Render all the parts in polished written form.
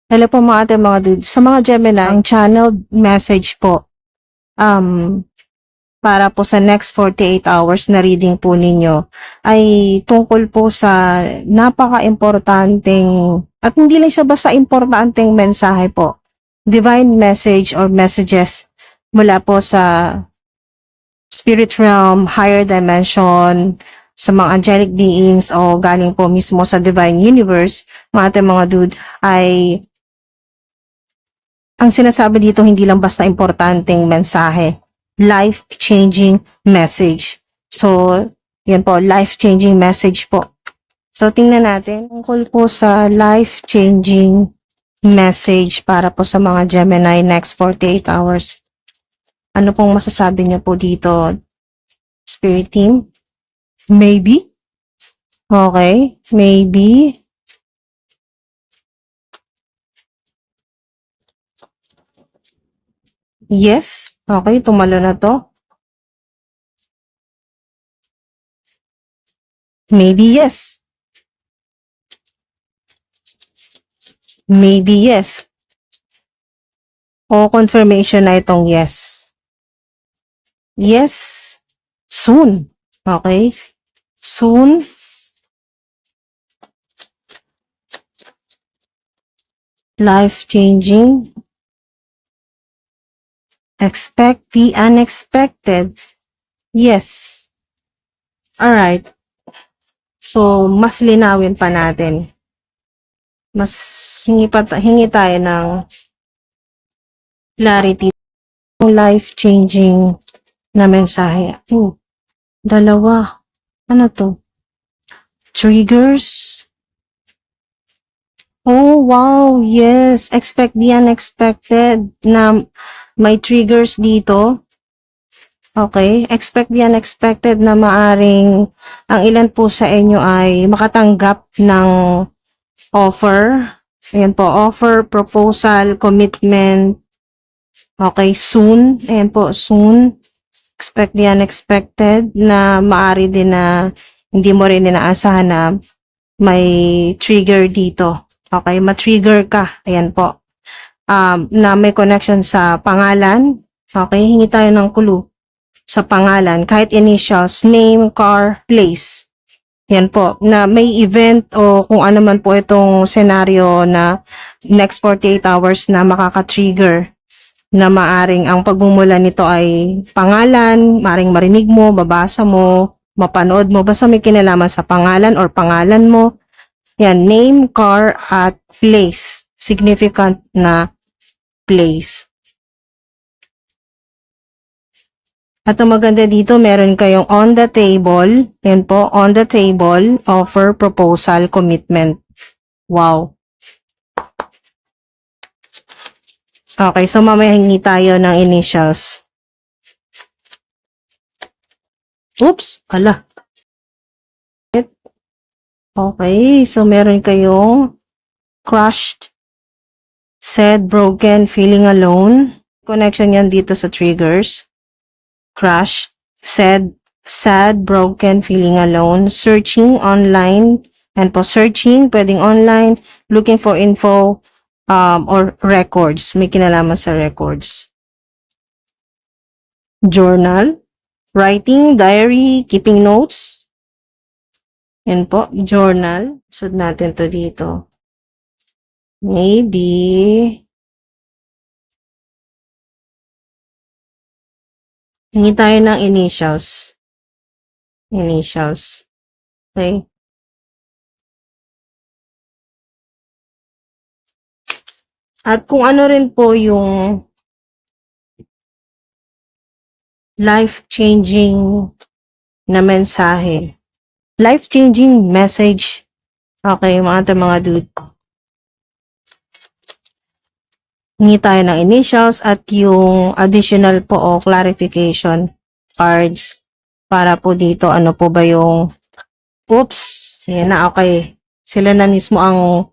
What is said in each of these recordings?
Hello po mga ate, mga dudes. Sa mga Gemini, ang channeled message po, um, para po sa next 48 hours na reading po ninyo ay tungkol po sa napaka-importanting at hindi lang siya basta importanteng mensahe po. Divine message or messages mula po sa spirit realm, higher dimension, sa mga angelic beings o galing po mismo sa divine universe, mga ate, mga dude, ay ang sinasabi dito hindi lang basta importanteng mensahe, life-changing message. So, yan po, life-changing message po. So, tingnan natin. Tungkol po sa life-changing message para po sa mga Gemini next 48 hours. Ano pong masasabi niyo po dito, Spirit Team? Maybe? Okay, maybe. Yes. Okay, tumalo na to. Maybe yes. Maybe yes. O confirmation na itong yes. Yes. Soon. Okay? Soon. Life-changing. Expect the unexpected. Yes. Alright. So, mas linawin pa natin. Mas hingi tayo ng clarity. Life-changing na mensahe. Dalawa. Ano to? Triggers. Oh, wow. Yes. Expect the unexpected na may triggers dito. Okay. Expect the unexpected na maaring ang ilan po sa inyo ay makatanggap ng offer. Ayan po. Offer, proposal, commitment. Okay. Soon. Ayan po. Soon. Expect the unexpected na maari din na hindi mo rin inaasahan na may trigger dito. Okay, ma-trigger ka. Ayan po. Na may connection sa pangalan. Okay, hingi tayo ng clue sa pangalan. Kahit initials, name, car, place. Yan po. Na may event o kung ano man po itong scenario na next 48 hours na makaka-trigger na maaring ang pagmumula nito ay pangalan, maaring marinig mo, babasa mo, mapanood mo, basta may kinalaman sa pangalan or pangalan mo. Yan, name, car, at place. Significant na place. At ang maganda dito, meron kayong on the table. Yan po, on the table, offer, proposal, commitment. Wow. Okay, so mamaya hingi tayo ng initials. Oops, ala. Okay, so meron kayong crushed, sad, broken, feeling alone. Connection yan dito sa triggers. Crushed, sad, broken, feeling alone. Searching online. And po, searching, pwedeng online. Looking for info or records. May kinalaman sa records. Journal. Writing, diary, keeping notes. Yan po, journal. Sud natin to dito. Maybe. Hingi tayo ng initials. Initials. Okay. At kung ano rin po yung life-changing na mensahe. Life-changing message. Okay, mga dude. Hingi tayo ng initials at yung additional po o clarification cards para po dito. Ano po ba yung oops, yan na, okay. Sila na mismo ang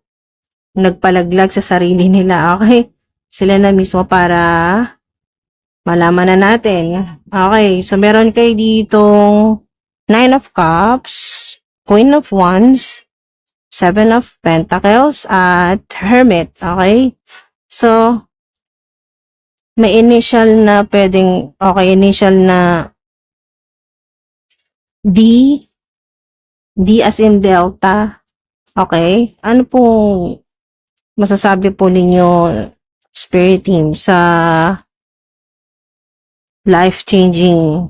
nagpalaglag sa sarili nila. Okay, sila na mismo para malaman na natin. Okay, so meron kayo ditong 9 of Cups, Queen of Wands, Seven of Pentacles at Hermit. Okay? So, may initial na pwedeng, okay, initial na D as in Delta. Okay? Ano po masasabi po ninyo, Spirit Team, sa life-changing?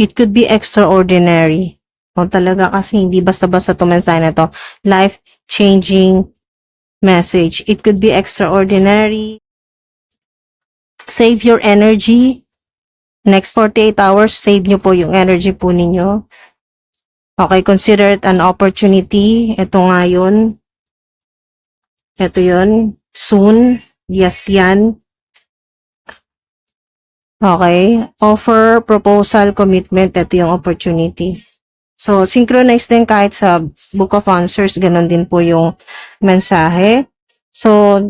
It could be extraordinary. O talaga kasi hindi basta-basta itong mensahe na to. Life-changing message. It could be extraordinary. Save your energy. Next 48 hours, save nyo po yung energy po ninyo. Okay, consider it an opportunity. Ito nga yun. Ito yun. Soon. Yes, yan. Okay. Offer, proposal, commitment. Ito yung opportunity. So, synchronize din kahit sa Book of Answers. Ganon din po yung mensahe. So,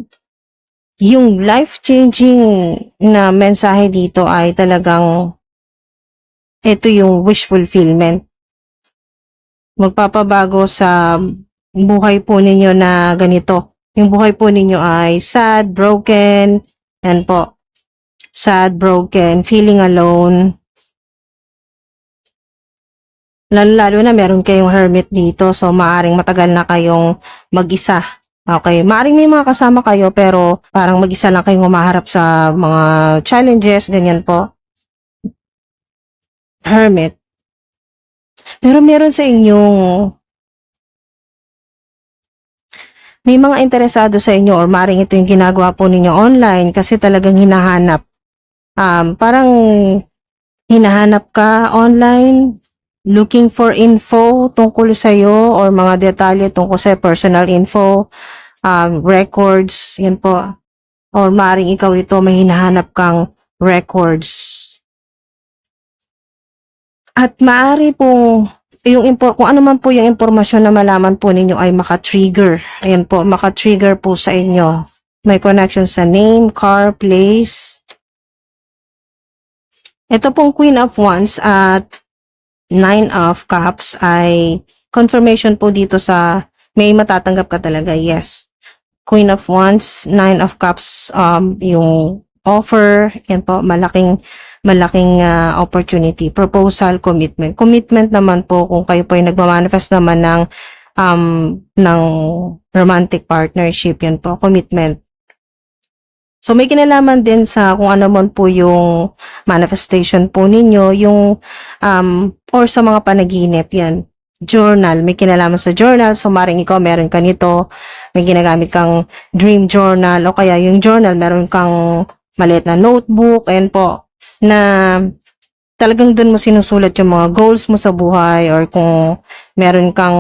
yung life-changing na mensahe dito ay talagang ito yung wish fulfillment. Magpapabago sa buhay po ninyo na ganito. Yung buhay po ninyo ay sad, broken, yan po. Sad, broken, feeling alone. Lalo na meron kayong hermit dito, so maaring matagal na kayong mag-isa. Okay, maaring may mga kasama kayo pero parang mag-isa lang kayong umaharap sa mga challenges, ganyan po. Hermit. Pero meron sa inyong may mga interesado sa inyo or maring ito yung ginagawa po ninyo online kasi talagang hinahanap. Parang hinahanap ka online, looking for info tungkol sa iyo or mga detalye tungkol sa personal info, records, yan po. Or maring ikaw ito may hinahanap kang records. At maari po kung ano man po yung impormasyon na malaman po ninyo ay maka-trigger. Ayan po, maka-trigger po sa inyo. May connection sa name, car, place. Ito pong Queen of Wands at Nine of Cups ay confirmation po dito sa may matatanggap ka talaga. Yes. Queen of Wands, Nine of Cups, yung offer, yan po, malaking opportunity, proposal, commitment. Commitment naman po kung kayo po ay nagmamanifest naman ng romantic partnership, yan po, commitment. So may kinalaman din sa kung ano man po yung manifestation po ninyo, yung or sa mga panaginip, yan. Journal, may kinalaman sa journal, so maring ikaw meron ka nito, may ginagamit kang dream journal, o kaya yung journal, meron kang maliit na notebook, ayan po, na talagang dun mo sinusulat yung mga goals mo sa buhay or kung meron kang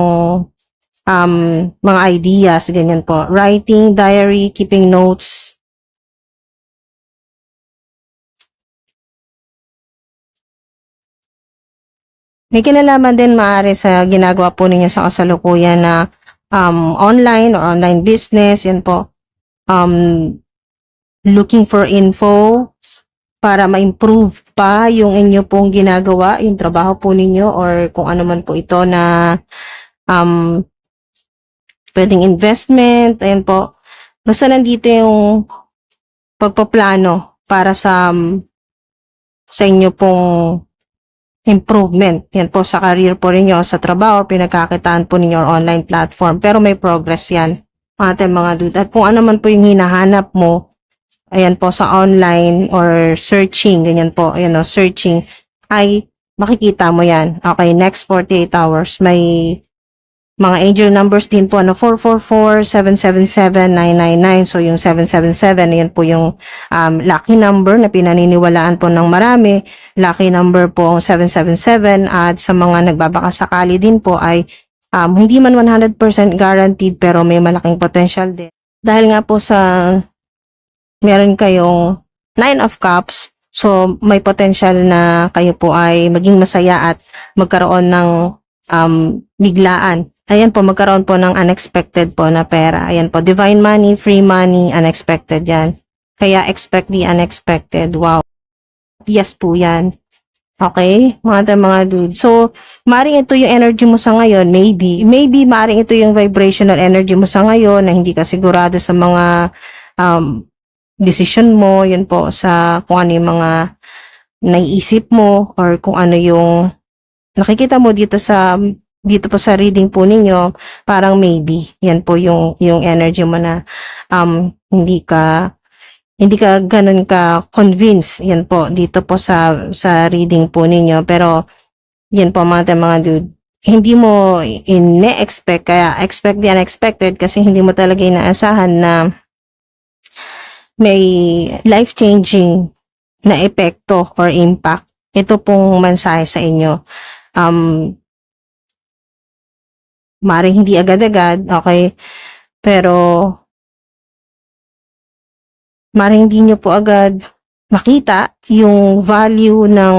mga ideas, ganyan po. Writing, diary, keeping notes. May kinalaman din maaari sa ginagawa po ninyo sa kasalukuyan na online or online business, yan po. Looking for info para ma-improve pa yung inyo pong ginagawa, yung trabaho po ninyo or kung ano man po ito na pwedeng investment, ayan po. Basta nandito yung pagpaplano para sa inyo pong improvement. Yan po sa career po ninyo, sa trabaho, pinagkakitaan po ninyo or online platform. Pero may progress yan, ating mga dude. At kung ano man po yung hinahanap mo, ayan po sa online or searching, ganyan po, ayan o, searching, ay makikita mo yan. Okay, next 48 hours, may mga angel numbers din po, 444, 777, 999. So, yung 777, ayan po yung lucky number na pinaniniwalaan po ng marami. Lucky number po 777 at sa mga nagbabakasakali din po ay hindi man 100% guaranteed pero may malaking potential din. Dahil nga po sa meron kayong 9 of Cups, so may potential na kayo po ay maging masaya at magkaroon ng biglaan. Ayan po, magkaroon po ng unexpected po na pera. Ayan po, divine money, free money, unexpected yan. Kaya expect the unexpected. Wow. Yes po yan. Okay, mga dude. So, maring ito yung energy mo sa ngayon, maybe. Maybe maring ito yung vibrational energy mo sa ngayon na hindi ka sigurado sa mga decision mo, yun po, sa kung ano yung mga naiisip mo or kung ano yung nakikita mo dito po sa reading po ninyo, parang maybe. Yan po yung energy mo na hindi ka ganun ka convince, yan po dito po sa reading po ninyo, pero yan po mga dude, hindi mo ine-expect, kaya expect the unexpected kasi hindi mo talaga inaasahan na may life-changing na epekto or impact ito pong mensahe sa inyo. Maring hindi agad-agad, okay, pero maring hindi nyo po agad makita yung value ng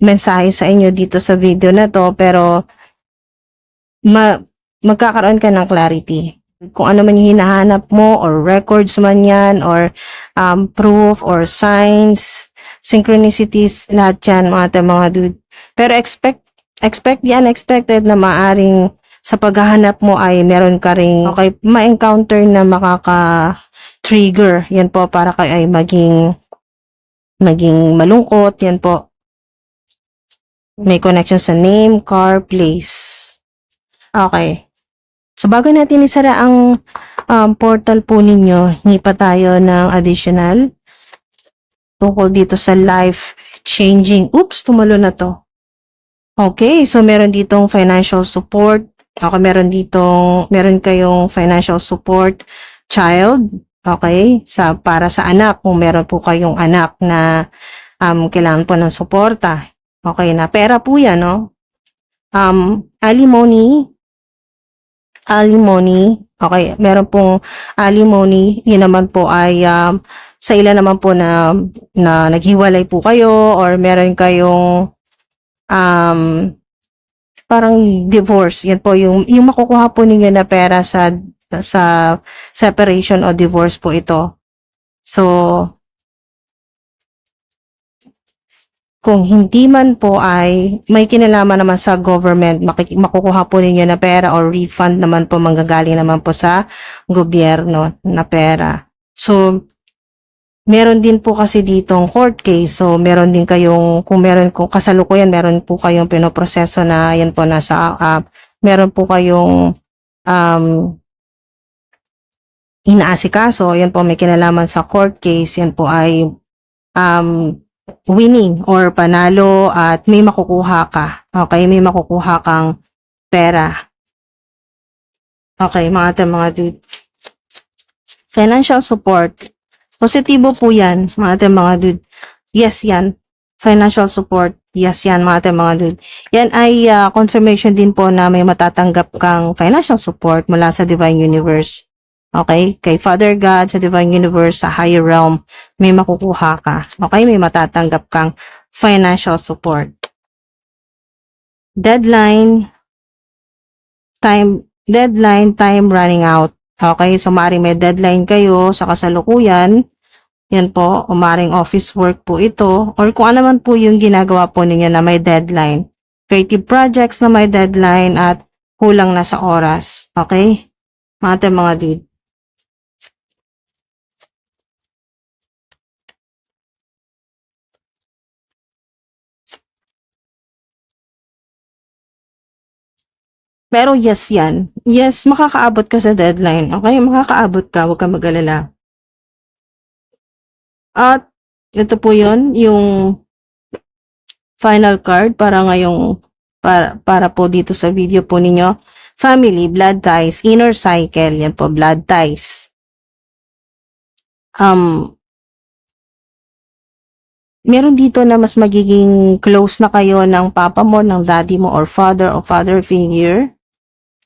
mensahe sa inyo dito sa video na to, pero magkakaroon ka ng clarity. Kung ano man yung hinahanap mo or records man yan or proof or signs, synchronicities, lahat yan mga dude. Pero expect the unexpected na maaring sa paghahanap mo ay meron ka ring ma-encounter na makaka-trigger. Yan po para kayo ay maging malungkot. Yan po. May connection sa name, car, place. Okay. So, bago natin isara ang portal po ninyo, hindi pa tayo ng additional tungkol dito sa life-changing. Oops, tumalo na to. Okay, so meron ditong financial support. Okay, meron kayong financial support child. Okay, para sa anak, kung meron po kayong anak na kailangan po ng suporta. Okay, na pera po yan, no? Alimony, okay, meron pong alimony, yun naman po ay sa ilan naman po na naghiwalay po kayo or meron kayong parang divorce, yan po yung makukuha po ninyo na pera sa separation o divorce po ito. So, kung hindi man po ay may kinalaman naman sa government, makukuha po ninyo na pera or refund naman po, manggagaling naman po sa gobyerno na pera. So, meron din po kasi ditong court case. So, meron din kayong, kung kasalukuyan, meron po kayong pinoproseso na yan po nasa, meron po kayong inaasikaso. Yan po may kinalaman sa court case. Yan po ay winning or panalo at may makukuha ka. Okay, may makukuha kang pera. Okay, mga dude. Financial support. Positibo po yan, mga dude. Yes, yan. Financial support. Yes, yan, mga dude. Yan ay confirmation din po na may matatanggap kang financial support mula sa Divine Universe. Okay? Kay Father God, sa Divine Universe, sa higher realm, may makukuha ka. Okay? May matatanggap kang financial support. Deadline, time running out. Okay? So, maring may deadline kayo sa kasalukuyan. Yan po, maring office work po ito. Or kung ano man po yung ginagawa po ninyo na may deadline. Creative projects na may deadline at kulang na sa oras. Okay? Mga dude. Pero yes yan. Yes, makakaabot ka sa deadline. Okay? Makakaabot ka. Huwag kang mag-alala. At ito po yun, yung final card para ngayong, para po dito sa video po ninyo. Family, blood ties, inner cycle. Yan po, blood ties. Meron dito na mas magiging close na kayo ng papa mo, ng daddy mo, or father figure.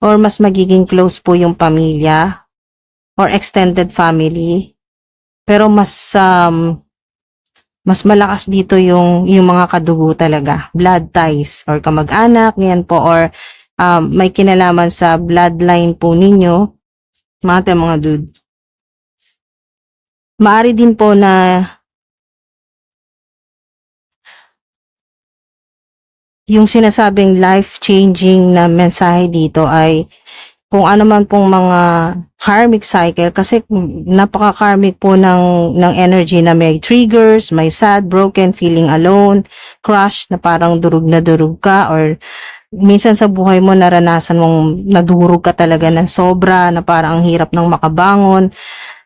Or mas magiging close po yung pamilya or extended family. Pero mas malakas dito yung mga kadugo talaga, blood ties or kamag-anak, yan po, or may kinalaman sa bloodline po ninyo, mga dude. Maari din po na yung sinasabing life-changing na mensahe dito ay kung ano man pong mga karmic cycle, kasi napaka-karmic po ng energy na may triggers, may sad, broken, feeling alone, crush, na parang durug na durug ka, or minsan sa buhay mo naranasan mong nadurog ka talaga ng sobra, na parang ang hirap ng makabangon.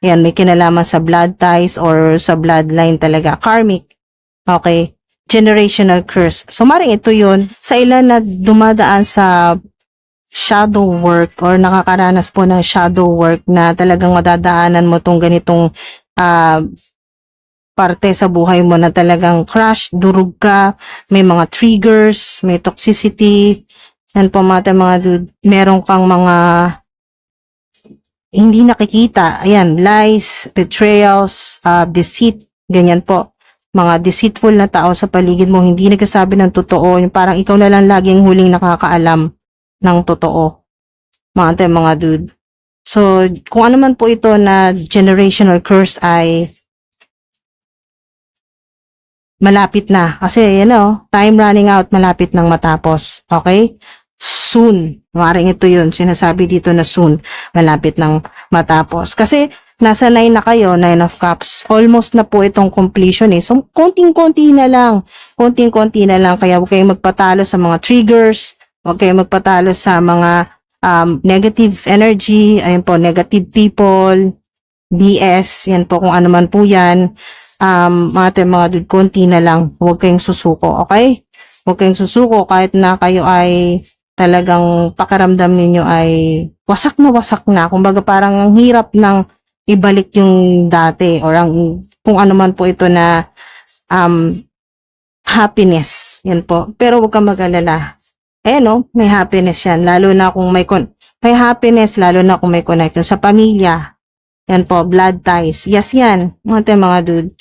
Yan, may kinalaman sa blood ties or sa bloodline talaga. Karmic. Okay. Generational curse. So, maring ito yun. Sa ilan na dumadaan sa shadow work or nakakaranas po ng shadow work na talagang madadaanan mo tong ganitong parte sa buhay mo na talagang crush, durug ka, may mga triggers, may toxicity, yan po mga dude, meron kang mga hindi nakikita, ayan, lies, betrayals, deceit, ganyan po. Mga deceitful na tao sa paligid mo, hindi nagsasabi ng totoo, yung parang ikaw na lang laging huling nakakaalam ng totoo. Mga dude. So, kung ano man po ito na generational curse ay malapit na. Kasi, time running out, malapit nang matapos. Okay? Soon. Maring ito yun. Sinasabi dito na soon. Malapit nang matapos. Kasi, nasa 9 na kayo, 9 of Cups. Almost na po itong completion eh. So, konting-konti na lang. Konting-konti na lang. Kaya huwag kayong magpatalo sa mga triggers. Huwag kayong magpatalo sa mga negative energy. Ayun po, negative people. BS. Yan po, kung ano man po yan. Mga dude, konti na lang. Huwag kayong susuko. Okay? Huwag kayong susuko kahit na kayo ay talagang pakiramdam ninyo ay wasak na wasak na. Kumbaga parang ang hirap ng ibalik yung dati or kung ano man po ito na happiness. Yan po. Pero huwag kang mag-alala. May happiness yan. Lalo na kung may happiness, lalo na kung may connection sa pamilya. Yan po, blood ties. Yes yan. Mga dude.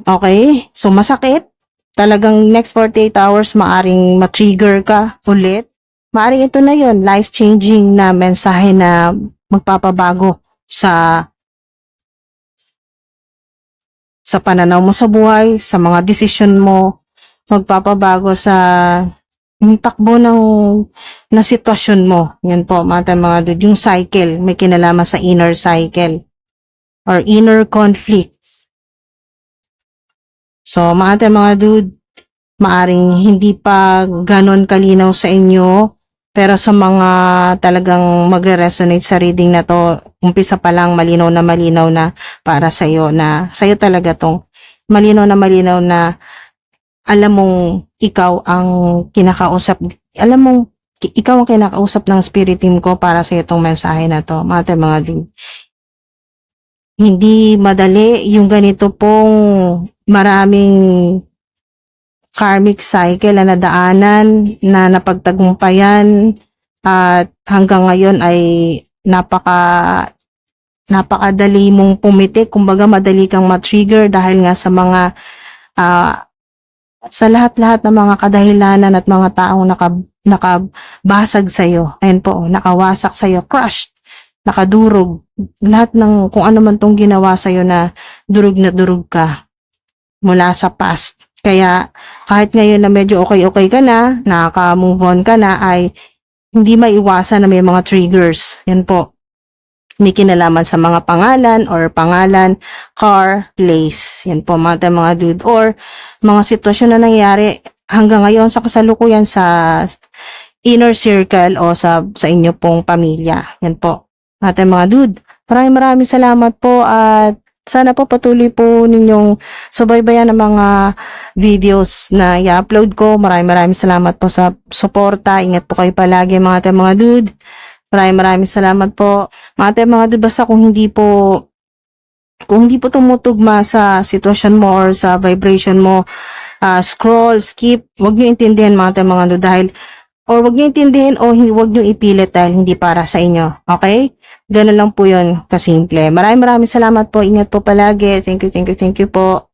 Okay? So, masakit. Talagang next 48 hours, maaring matrigger ka ulit. Maaring ito na yon, life-changing na mensahe na magpapabago sa pananaw mo sa buhay, sa mga desisyon mo, magpapabago sa takbo na sitwasyon mo. Yan po, mga dude, yung cycle, may kinalaman sa inner cycle or inner conflict. So, mga dude, maaring hindi pa ganon kalinaw sa inyo, pero sa mga talagang magre-resonate sa reading na to, umpisa pa lang malinaw na para sa iyo, na sa iyo talaga tong malinaw na alam mong ikaw ang kinakausap, alam mong ikaw ang kinakausap ng spirit team ko para sa iyo tong mensahe na to, mga dude. Hindi madali yung ganito pong maraming karmic cycle na nadaanan, na napagtagumpayan, at hanggang ngayon ay napakadali mong pumitik. Kumbaga madali kang matrigger dahil nga sa mga sa lahat-lahat ng mga kadahilanan at mga taong nakabasag sa'yo. Ayun po, nakawasak sa'yo, crushed, nakadurog. Lahat ng kung ano man tong ginawa sa'yo na durug ka mula sa past. Kaya kahit ngayon na medyo okay ka na, nakaka-move on ka na, ay hindi maiwasan na may mga triggers. Yan po. May kinalaman sa mga pangalan, car, place. Yan po mga dude. Or mga sitwasyon na nangyari hanggang ngayon sa kasalukuyan sa inner circle o sa inyo pong pamilya. Yan po. Mga dude. Maraming salamat po, at sana po patuloy po ninyong subaybayan ang mga videos na i-upload ko. Maraming salamat po sa suporta. Ingat po kayo palagi mga dude. Maraming salamat po. Mga dude, basta kung hindi po tumutugma sa sitwasyon mo or sa vibration mo, scroll, skip, wag niyo intindihan mga dude, dahil or wag niyo intindihin o wag niyo ipilit dahil hindi para sa inyo. Okay? Ganun lang po yun kasimple. Maraming salamat po. Ingat po palagi. Thank you po.